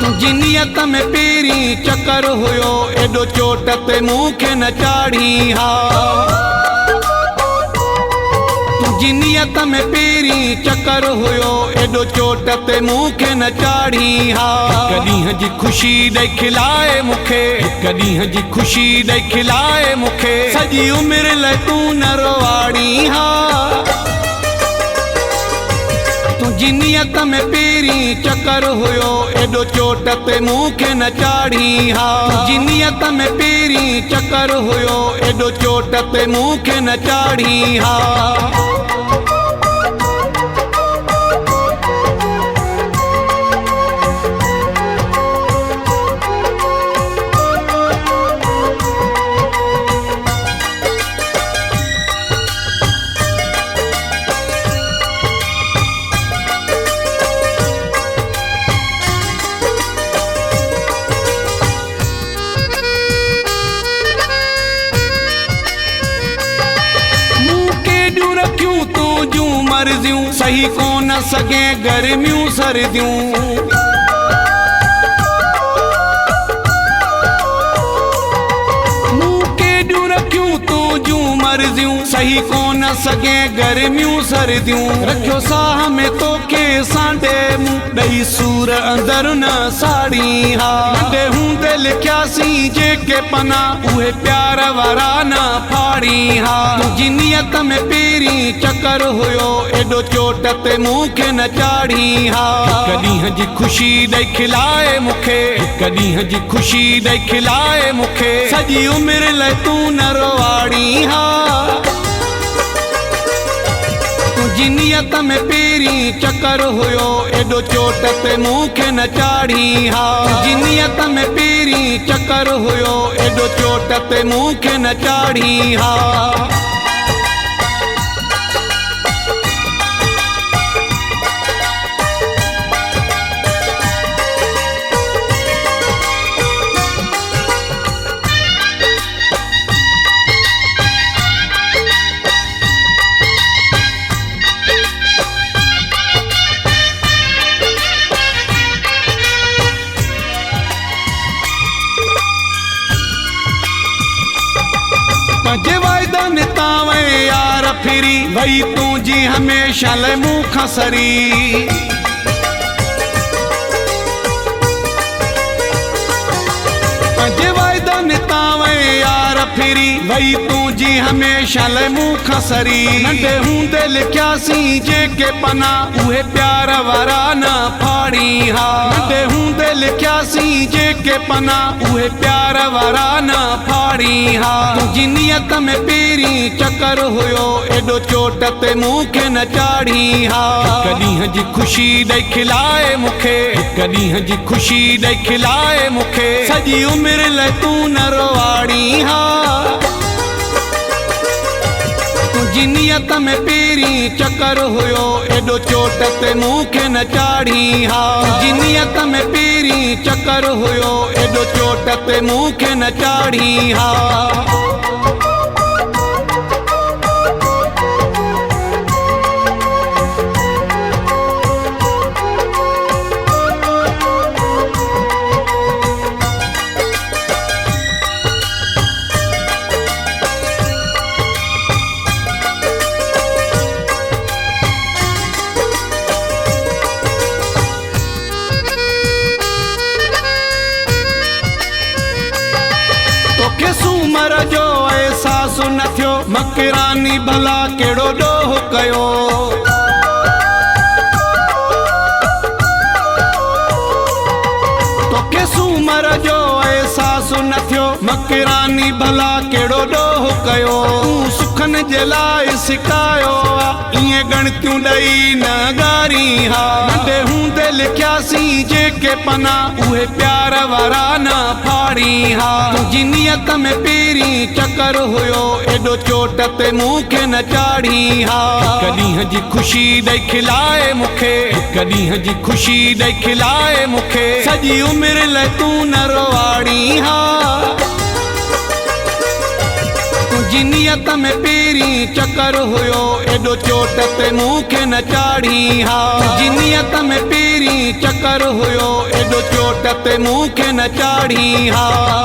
तुंहिंजी नियत में पहिरीं चकर हुयो, एॾो चोट ते मूंखे न चाढ़ी हा। तुंहिंजी नियत में पहिरीं चकर हुयो, एॾो चोट ते मूंखे न चाढ़ी हा। हिक ॾींहं जी ख़ुशी ॾेई खिलाए मूंखे, हिक ॾींहं जी ख़ुशी ॾेई खिलाए मूंखे, सॼी उमिरि लाइ तूं न रोवाड़ी हा। तुंहिंजी नियत में पहिरीं चकर हुयो, एॾो चोट ते मूंखे न चाढ़ी हा। तुंहिंजी नियत में पहिरीं चकर हुयो, एॾो चोट ते मूंखे न चाढ़ी हा। मर्ज़ियूं सही कोन सघे गर्मियूं सर्दियूं, मूं केॾियूं रखियूं तुंहिंजूं मर्ज़ियूं सही कोन सघे गर्मियूं सर्दियूं। रखियो साह में तोखे सांडे मूं ॾेई सूर अंदर न साड़ी हा। नंढे हूंदे लिखियासीं जेके पना, उहे प्यार वारा न फाड़ी हा। तुंहिंजी नियत में पहिरीं चकर हुयो, एॾो चोट ते मूंखे न चाढ़ी हा। हिक ॾींहं जी ख़ुशी ॾेई खिलाए मूंखे, हिक ॾींहं जी ख़ुशी ॾेई खिलाए मूंखे, सॼी उमिरि लाइ तूं न रोवाड़ी हा। तुंहिंजी नियत में पहिरीं चकर हुयो, एॾो चोट ते मूंखे न चाढ़ी हा। तुंहिंजी नियत में पहिरीं चकर हुयो, एॾो चोट ते मूंखे न चाढ़ी हा। पंहिंजे वाइदनि तां यार फिरी वई, तुंहिंजी हमेशह लाइ मूंखां सरी। पंहिंजे वाइदनि तां यार फिरी वई, तुंहिंजी हमेशह लाइ मूंखां सरी। नंढे हूंदे लिखियासीं जेके पना, उहे प्यार वारा न फाड़ी हा। नंढे हूंदे लिखियासीं जेके पना, उहे प्यार वारा न फाड़ी हा। तुंहिंजी नियत में पहिरीं चकर हुयो, एॾो चोट ते मूंखे न चाढ़ी हा। हिक ॾींहं जी ख़ुशी ॾेई खिलाए मूंखे, हिक ॾींहं जी ख़ुशी ॾेई खिलाए मूंखे, सॼी उमिरि लाइ तूं न रोवाड़ी हा। तुंहिंजी नियत में पहिरीं चकर हुयो, एॾो चोट ते मूंखे न चाढ़ी हा। तुंहिंजी नियत में पहिरीं चकर हुयो, एॾो चोट ते मूंखे न चाढ़ी हा। तोखे सूमर जो एहसास न थियो, मकरानी भला कहिड़ो ॾोह कयो। तोखे सूमर जो एहसास न थियो, मकरानी भला कहिड़ो ॾोह कयो। तूं सुखनि जे लाइ सिकायो आ, ईअं गणतियूं ॾेई न ॻारी हा। नंढे हूंदे लिखियासीं जेके पना, उहे प्यार वारा न फाड़ी हा। तुंहिंजी नियत में पहिरीं चकर हुयो, एॾो चोट ते मूंखे न चाढ़ी हा। हिक ॾींहं जी ख़ुशी ॾेई खिलाए मूंखे, हिक ॾींहं जी ख़ुशी ॾेई खिलाए मूंखे, सॼी उमिरि लाइ तूं न रोवाड़ी हा। तुंहिंजी नियत में पहिरीं पहिरीं चकर हुयो एॾो चोट ते मूंखे न चाढ़ी हा। तुंहिंजी नियत में पहिरीं चकर हुयो एॾो चोट ते मूंखे न चाढ़ी हा।